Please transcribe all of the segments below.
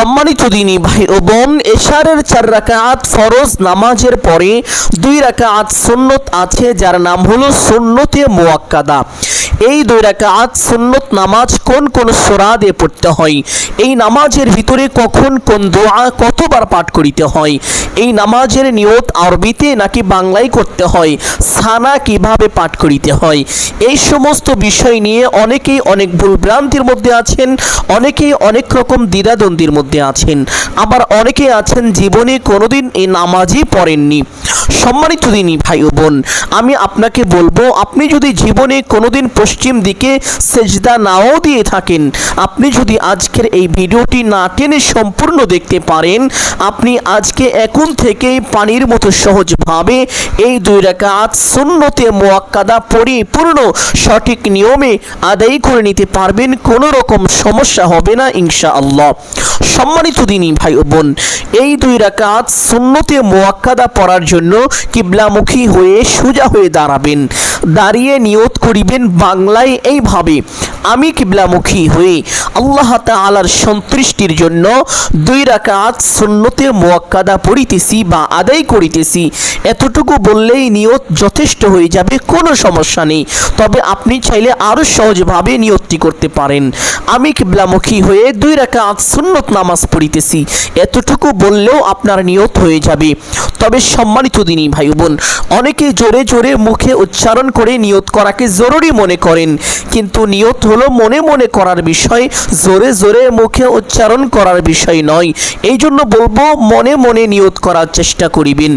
সম্মানিত দিনী ভাই ও বোন, এশারের 4 রাকাত ফরজ নামাজের পরে 2 রাকাত সুন্নত আছে, যার নাম হলো সুন্নতে মুআক্কাদা। এই 2 রাকাত সুন্নত নামাজ কোন কোন সূরা দিয়ে পড়তে হয়, এই নামাজের ভিতরে কখন কোন দোয়া কতবার পাঠ করিতে হয়, এই নামাজের নিয়ত আরবিতে নাকি বাংলায় করতে হয়, সানা কিভাবে পাঠ করিতে হয়, এই সমস্ত বিষয় নিয়ে অনেকেই অনেক ভুলভ্রান্তির মধ্যে আছেন, অনেকেই অনেক রকম দ্বিধাদ্বন্দ্বের মধ্যে আছেন, আবার অনেকে আছেন জীবনে কোনোদিন এই নামাজই পড়েননি। সম্মানিত দিনী ভাই ও বোন, আমি আপনাকে বলবো, আপনি যদি জীবনে কোনোদিন পশ্চিম দিকে সেজদা নাও দিয়ে থাকেন, আপনি যদি আজকের এই ভিডিওটি না টেনে সম্পূর্ণ দেখতে পারেন, আপনি আজকে এখন থেকেই পানির মতো সহজভাবে এই 2 রাকাত সুন্নতে মুআক্কাদা পরিপূর্ণ সঠিক নিয়মে আদায় করে নিতে পারবেন, কোনো রকম সমস্যা হবে না ইনশাআল্লাহ। সম্মানিত দিনী ভাই ও বোন, এই 2 রাকাত সুন্নতে মুআক্কাদা পড়ার জন্য কিবলামুখী হয়ে সোজা হয়ে দাঁড়াবেন, দাঁড়িয়ে নিয়ত করিবেন বাংলায় এইভাবে, আমি কিবলামুখী হয়ে আল্লাহ তাআলার সন্তুষ্টির জন্য 2 রাকাত সুন্নতে মুআক্কাদা পড়িতেছি বা আদায় করিতেছি। এতটুকু বললেই নিয়ত যথেষ্ট হয়ে যাবে, কোনো সমস্যা নেই। তবে আপনি চাইলে আরও সহজভাবে নিয়তটি করতে পারেন, আমি কিবলামুখী হয়ে 2 রাকাত সুন্নত নামাজ পড়িতেছি, এতটুকু বললেও আপনার নিয়ত হয়ে যাবে। তবে সম্মানিত দিনী ভাই বোন, অনেকে জোরে জোরে মুখে উচ্চারণ করে নিয়ত করাকে জরুরি মনে করেন, কিন্তু নিয়ত হলো মনে মনে করার বিষয়, জোরে জোরে মুখে উচ্চারণ করার বিষয় নয়। এই জন্য বলবো, মনে মনে নিয়ত করার চেষ্টা করিবেন।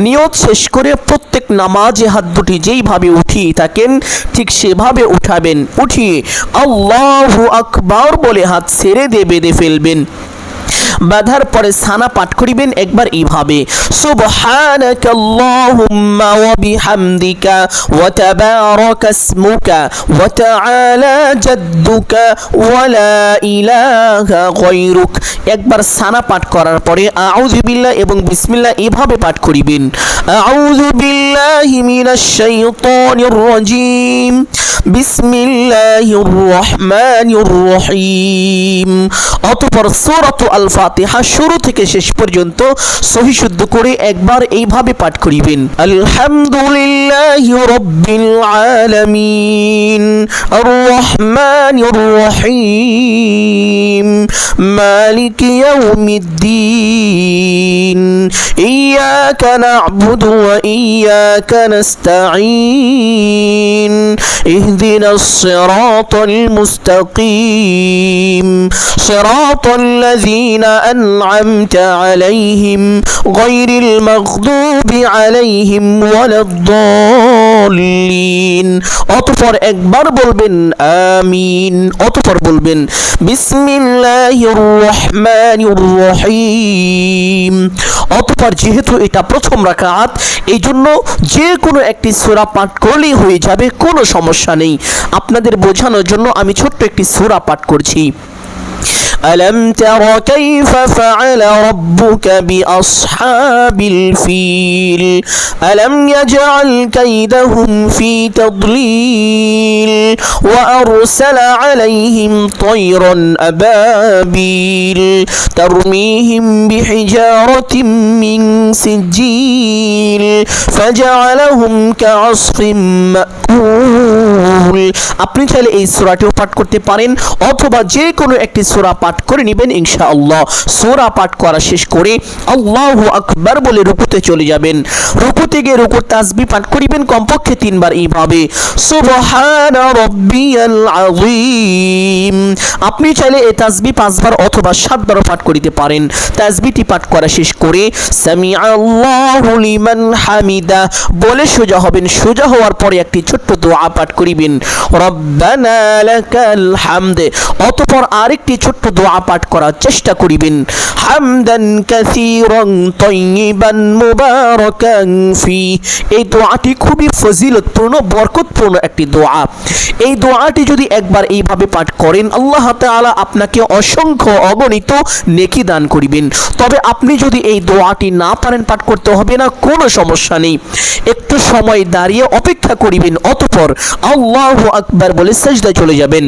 নিয়ত শেষ করে প্রত্যেক নামাজে হাত দুটি যেইভাবে উঠিয়ে থাকেন ঠিক সেভাবে উঠাবেন, উঠিয়ে আল্লাহু আকবার বলে হাত ছেড়ে দিয়ে বেঁধে ফেলবেন। বাঁধার পরে সানা পাঠ করিবেন একবার এইভাবে, সুবহানাকাল্লাহুম্মা ওয়া বিহামদিকা ওয়া তাবারাকা ইসমুকা ওয়া তাআলা জাদ্দুকা ওয়া লা ইলাহা গায়রুক। একবার সানা পাঠ করার পরে আউযু বিল্লাহ এবং বিসমিল্লাহ এইভাবে পাঠ করিবেন, আউযু বিল্লাহি মিনাশ শাইতানির রাজীম, বিসমিল্লাহির রহমানির রহিম। অতঃপর সূরাতুল আল-ফাতিহা শুরু থেকে শেষ পর্যন্ত সহি শুদ্ধ করে একবার এইভাবে পাঠ করিবেন, আলহামদুলিল্লাহি রাব্বিল আলামিন আর রহমানির রহিম মালিকি ইয়াউমিদ্দিন ইয়াকা না'বুদু ওয়া ইয়াকা নাস্তাঈন ইহদিনাস সিরাতাল মুস্তাকিম সিরাতাল লাযীনা আন'আমতা আলাইহিম গায়রিল মাগদুবি আলাইহিম ওয়ালাদ-দাল্লিন। অতঃপর একবার বলবেন আমিন, অতঃপর বলবেন বিসমিল্লাহির রহমানির রহিম। অতঃপর যেহেতু এটা প্রথম রাকাত, এই জন্য যে কোনো একটি সূরা পাঠ করলেই হয়ে যাবে, কোনো সমস্যা নেই। আপনাদের বোঝানোর জন্য আমি ছোট্ট একটি সূরা পাঠ করছি। ألم تر كيف فعل ربك بأصحاب الفيل ألم يجعل كيدهم في تضليل وأرسل عليهم طيرا أبابيل ترميهم بحجارة من سجيل فجعلهم كعصف مأكول। আপনি চাইলে এই সূরাটিও পাঠ করতে পারেন, অথবা যে কোনো একটি সূরা পাঠ করে নেবেন ইনশাআল্লাহ। সূরা পাঠ করা শেষ করে আল্লাহু আকবার বলে রুকুতে চলে যাবেন। রুকুতে গিয়ে রুকুর তাসবিহ পাঠ করিবেন কমপক্ষে 3 বার এইভাবে, সুবহানা রাব্বিয়াল আযীম। আপনি চাইলে এই তাসবিহ 5 বার অথবা 7 বারও পাঠ করিতে পারেন। তাসবিহটি পাঠ করা শেষ করে সামিআল্লাহু লিমান হামিদা বলে সোজা হবেন। সোজা হওয়ার পরে একটি ছোট্ট দোয়া পাঠ করিবেন, রব্বানা লাকাল হামদ। অতঃপর আরেকটি ছোট্ট দোয়া পাঠ করার চেষ্টা করিবেন, হামদান কাসীরান তাইয়িবান মুবারাকান ফি। এই দোয়াটি খুবই ফজিলতপূর্ণ, বরকতপূর্ণ একটি দোয়া। এই দোয়াটি যদি একবার এইভাবে পাঠ করেন, আল্লাহ তাআলা আপনাকে অসংখ্য অগণিত নেকি দান করিবেন। তবে আপনি যদি এই দোয়াটি না পারেন, পাঠ করতে হবে না, কোনো সমস্যা নেই। একটু সময় দাঁড়িয়ে অপেক্ষা করিবেন, অতঃপর আল্লাহু আকবার বলে সিজদায় চলে যাবেন।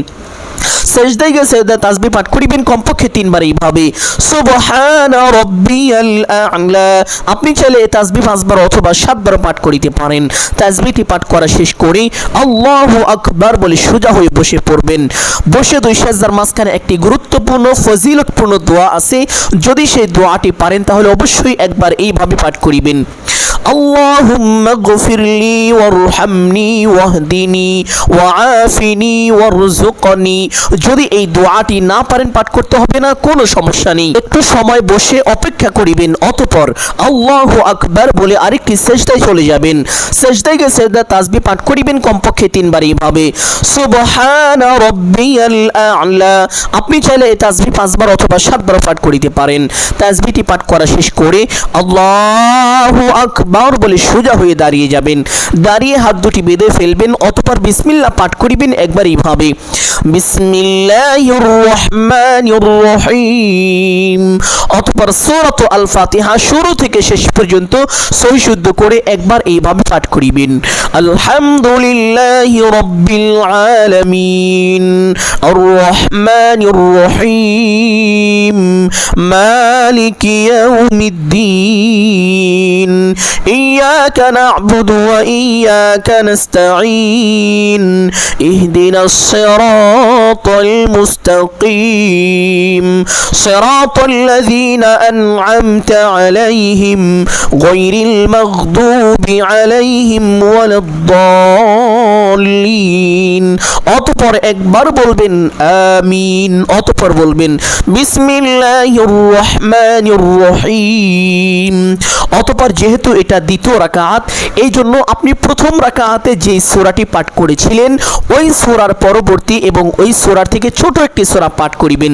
সেজদায় গিয়ে সেজদা তাসবিহ পাঠ করিবেন কমপক্ষে 3 বার এইভাবে সুবহানা রাব্বিয়াল আ'লা। আপনি চাইলে এই তাসবিহ 5 বার অথবা 7 বার পাঠ করিতে পারেন। তাসবিহটি পাঠ করা শেষ করে আল্লাহু আকবার বলে সোজা হয়ে বসে পড়বেন। বসে দুই সেজদার মাঝখানে একটি গুরুত্বপূর্ণ ফজিলতপূর্ণ দোয়া আছে, যদি সেই দোয়াটি পারেন তাহলে অবশ্যই একবার এইভাবে পাঠ করিবেন اللهم اغفر لي وارحمني واهدني وعافني وارزقني। যদি এই দোয়াটি না পারেন পাঠ করতে হবে না, কোনো সমস্যা নেই, একটু সময় বসে অপেক্ষা করিবেন, অতঃপর আল্লাহু আকবার বলে আরেকটি সেজদায় চলে যাবেন। সেজদায় গিয়ে সেজদা তাসবিহ পাঠ করিবেন কমপক্ষে 3 বার এইভাবে সুবহানা রাব্বিয়াল আ'লা। আপনি চাইলে এই তাসবিহ 5 বার অথবা 7 বার পাঠ করিতে পারেন। তাসবিহটি পাঠ করা শেষ করে আল্লাহু আকবার বলে সোজা হয়ে দাঁড়িয়ে যাবেন। দাঁড়িয়ে হাত দুটি বেঁধে ফেলবেন, অতঃপর বিসমিল্লাহ পাঠ করিবেন একবার এইভাবে বিসমিল্লাহির রহমানির রহিম। অতঃপর সূরাত আল ফাতিহা শুরু থেকে শেষ পর্যন্ত সহি শুদ্ধ করে একবার এইভাবে পাঠ করিবেন আলহামদুলিল্লাহি রাব্বিল আলামিন আর রহমানির রহিম মালিকি ইয়াউমিদ্দিন ইয়্যাকা না'বুদু ওয়া ইয়্যাকা নাস্তাঈন ইহদিনাস সিরাতাল মুস্তাকিম সিরাতাল লাযীনা আন'আমতা আলাইহিম গায়রিল মাগদুবি আলাইহিম ওয়ালাদ-দাল্লিন। অতঃপর একবার বলবেন আমিন, অতঃপর বলবেন বিসমিল্লাহির রহমানির রহিম। অতঃপর যেহেতু এটা দ্বিতীয় রাকাত, এই জন্য আপনি প্রথম রাকাতে যে সূরাটি পাঠ করেছিলেন ওই সূরার পরবর্তী এবং ওই সূরা থেকে ছোট একটি সূরা পাঠ করিবেন।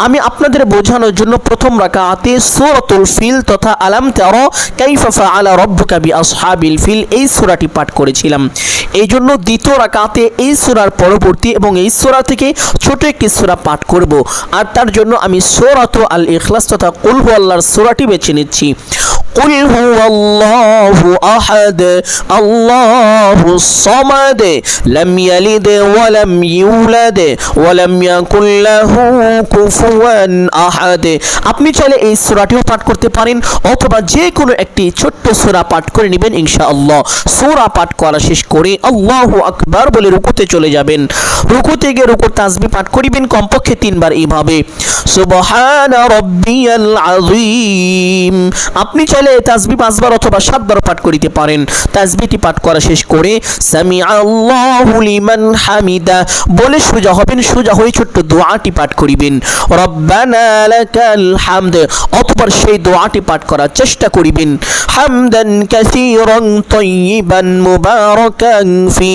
আমি আপনাদের বোঝানোর জন্য প্রথম রাকাতে সূরাতুল ফিল তথা আলাম তারা কাইফা ফাআলা রাব্বুকা বিআসহাবিল ফিল এই সূরাটি পাঠ করেছিলাম। এই জন্য দ্বিতীয় রাকাতে এই সূরার পরবর্তী এবং এই সূরা থেকে ছোট একটি সূরা পাঠ করব, আর তার জন্য আমি সূরাতু আল ইখলাস তথা কুল হুয়াল্লাহর সূরাটি বেছে নিচ্ছি। قل هو الله أحد الله الصمد لم يلد ولم يولد ولم يكن له كفوا أحد। আপনি চাইলে এই সূরাটিও পাঠ করতে পারেন অথবা যে কোনো একটি ছোট্ট সূরা পাঠ করে নেবেন ইনশাআল্লাহ। সূরা পাঠ করা শেষ করে আল্লাহু আকবার বলে রুকুতে চলে যাবেন। রুকুতে গিয়ে রুকুর তাসবিহ পাঠ করিবেন কমপক্ষে 3 বার এইভাবে সুবহানা রাব্বিয়াল আযীম। আপনি চাইলে তাসবিহ 5 বার অথবা 7 বার পাঠ করিতে পারেন। তাসবিহটি পাঠ করা শেষ করে সামিআল্লাহু লিমান হামিদা বলে সোজা হবেন। সোজা হয়ে ছোট্ট দোয়াটি পাঠ করিবেন রব্বানা লাকাল হামদ। অতঃপর সেই দোয়াটি পাঠ করার চেষ্টা করিবেন হামদান কাসীরান তাইয়িবান মুবারাকান ফি।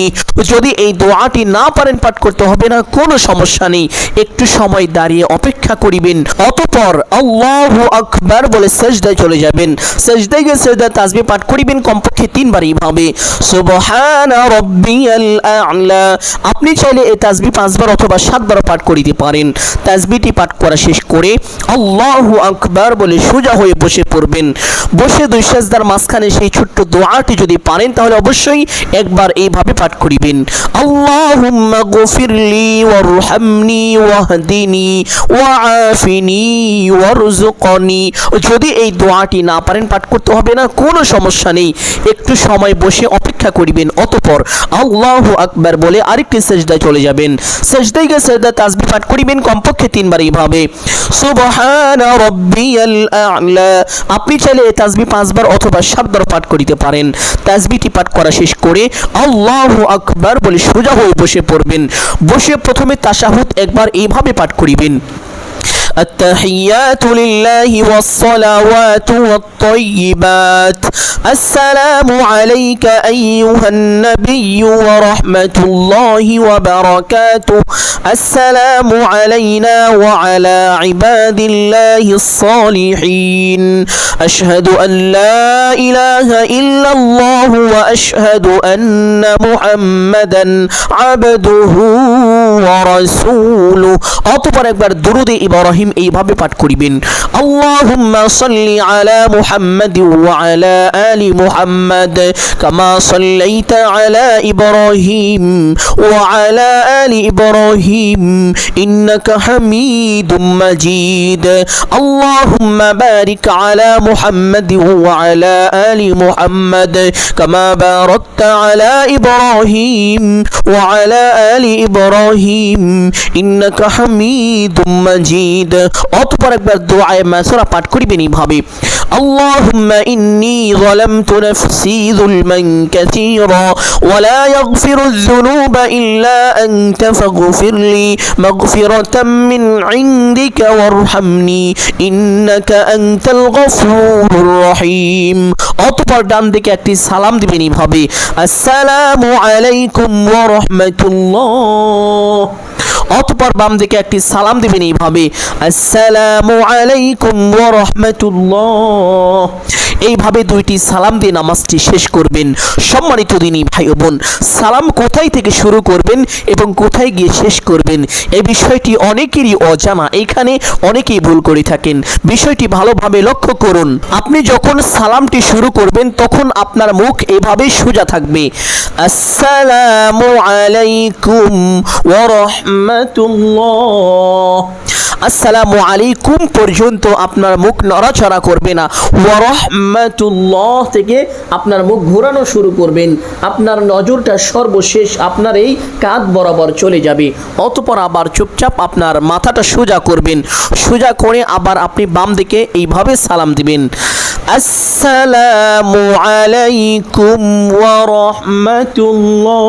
যদি এই দোয়াটি না পারেন পাঠ করতে হবে না, কোনো সমস্যা নেই, একটু সময় দাঁড়িয়ে অপেক্ষা করিবেন। অতঃপর আল্লাহু আকবার বলে সেজদায় চলে যাবেন। সেজদায় গিয়ে সেজদা তাসবিহ পাঠ করিবেন কমপক্ষে 3 বার এইভাবে সুবহানা রাব্বিয়াল আ'লা। আপনি চাইলে এই তাসবিহ 5 বার অথবা 7 বার পাঠ করিতে পারেন। তাসবিহটি পাঠ করা শেষ করে আল্লাহু আকবার বলে সোজা হয়ে বসে পড়বেন। বসে দুই সেজদার মাঝখানে সেই ছোট্ট দোয়াটি যদি পারেন তাহলে অবশ্যই একবার এইভাবে পাঠ করিবেন আল্লাহুম্মা গফিরলি ওয়ারহামনি ওয়াহদিনি ওয়াআফিনি ওয়ারযুকনি। যদি এই দোয়াটি না পারেন পাঠ করতে হবে না, কোনো সমস্যা নেই, একটু সময় বসে অপেক্ষা করিবেন। অতঃপর আল্লাহু আকবার বলে আরেকটি সেজদায় চলে যাবেন। সেজদায় গিয়ে সেজদা তাসবিহ পাঠ করিবেন কমপক্ষে 3 বার এইভাবে সুবহানা রাব্বিয়াল আ'লা। আপনি চাইলে এই তাসবিহ 5 বার অথবা 7 বার পাঠ করিতে পারেন। তাসবিহটি পাঠ করা শেষ করে আল্লাহু আকবার বলে সোজা হয়ে বসে পড়বেন। বসে প্রথমে তাশাহুদ একবার এইভাবে পাঠ করিবেন التحيات لله والصلوات والطيبات السلام عليك أيها النبي ورحمة الله وبركاته السلام علينا وعلى عباد الله الصالحين أشهد أن لا إله إلا الله وأشهد أن محمدا عبده ورسوله। অতঃপর একবার দুরুদ ইব্রাহিম ইব্রাহিম এইভাবে পাঠ করিবেন, আল্লাহুম্মা সাল্লি আলা মুহাম্মাদ ওয়া আলা আলি মুহাম্মাদ কামা সাল্লাইতা আলা ইব্রাহিম ওয়া আলা আলি ইব্রাহিম ইন্নাকা হামিদুম মাজিদ, আল্লাহুম্মা বারিক আলা মুহাম্মাদ ওয়া আলা আলি মুহাম্মাদ কামা বারাকতা আলা ইব্রাহিম ওয়া আলা আলি ইব্রাহিম ইন্নাকা হামিদুম মাজিদ। অতঃপর একবার দোয়ায়ে মাসুরা পাঠ করিবেন এইভাবে, আল্লাহুম্মা ইন্নী যালামতু নাফসি যুলমান কাসীরা ওয়া লা ইয়াগফিরুয যুনুবা ইল্লা আনতা ফাগফিরলি মাগফিরাতাম মিন ইনদিকা ওয়ারহামনি ইন্নাকা আনতাল গফুরুর রহিম। অতঃপর ডান দিকে একটি সালাম দিবেন এইভাবে, আসসালামু আলাইকুম ওয়া রাহমাতুল্লাহ। অতঃপর বাম দিকে একটি সালাম দিবেন এইভাবে, আসসালামু আলাইকুম ওয়া রাহমাতুল্লাহ। এইভাবে দুইটি সালাম দিয়ে নামাজটি শেষ করবেন। সম্মানিত দিনী ভাই ও বোন, সালাম কোথায় থেকে শুরু করবেন এবং কোথায় গিয়ে শেষ করবেন এই বিষয়টি অনেকেরই অজানা, এখানে অনেকেই ভুল করে থাকেন। বিষয়টি ভালোভাবে লক্ষ্য করুন। আপনি যখন সালামটি শুরু করবেন তখন আপনার মুখ এভাবে সোজা থাকবে, আসসালামু আলাইকুম ওয়া রাহমাতুল্লাহ। আসসালামু আলাইকুম পর্যন্ত আপনার মুখ নড়াচড়া করবে না। ওয়া রাহমাতুল্লাহ থেকে আপনার মুখ ঘোরানো শুরু করবেন। আপনার নজরটা সর্বশেষ আপনার এই কাঁধ বরাবর চলে যাবে। অতঃপর আবার চুপচাপ আপনার মাথাটা সোজা করবেন। সোজা করে আবার আপনি বাম দিকে এইভাবে সালাম দিবেন, আসসালামু আলাইকুম ওয়া রাহমাতুল্লাহ।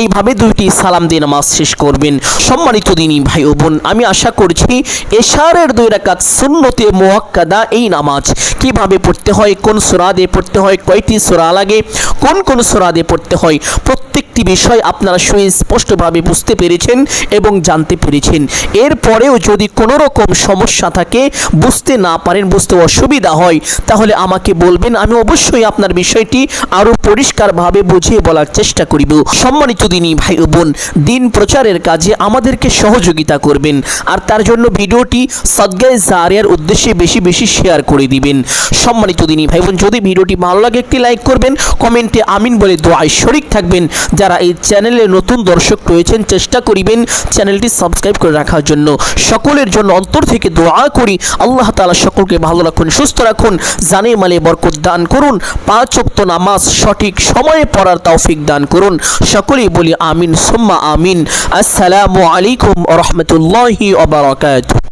এইভাবে দুইটি সালাম দিয়ে নামাজ শেষ করবেন। সম্মানিত দিনী ভাই ও বোন, আমি আশা করছি এশারের 2 রাকাত সুন্নতে মুআক্কাদা এই নামাজ কিভাবে পড়তে হয়, কোন সূরা দিয়ে পড়তে হয়, কয়টি সূরা লাগে, কোন কোন সূরা দিয়ে পড়তে হয়, প্রত্যেকটি বিষয় আপনারা সুস্পষ্টভাবে বুঝতে পেরেছেন এবং জানতে পেরেছেন। এরপরেও যদি কোনো রকম সমস্যা থাকে, বুঝতে না পারেন, বুঝতে অসুবিধা হয়, তাহলে আমাকে বলবেন, আমি অবশ্যই আপনার বিষয়টি আরও পরিষ্কারভাবে বুঝিয়ে বলার চেষ্টা করিব। সম্মানিত দিনী ভাই ও বোন, দিন প্রচারের কাজে আমাদেরকে সহযোগিতা করবেন, আর তার জন্য ভিডিওটি সাদগায়ে জারিয়ার উদ্দেশ্যে বেশি বেশি শেয়ার করে দিবেন। সম্মানিত দিনী ভাই বোন, যদি ভিডিওটি ভালো লাগে একটি লাইক করবেন, কমেন্টে আমিন বলে দোয়ায় শরীক থাকবেন। যারা এই চ্যানেলে নতুন দর্শক রয়েছেন চেষ্টা করিবেন চ্যানেলটি সাবস্ক্রাইব করে রাখার জন্য। সকলের জন্য অন্তর থেকে দোয়া করি, আল্লাহ তাআলা সকলকে ভালো রাখুন, সুস্থ রাখুন, জানে মালে বরকত দান করুন, 5 ওয়াক্ত নামাজ সঠিক সময়ে পড়ার তৌফিক দান করুন। সকলেই বলি আমিন সুম্মা আমিন। আসসালামু আলাইকুম ওয়া রাহমাতুল্লাহি ওয়া বারাকাতুহু।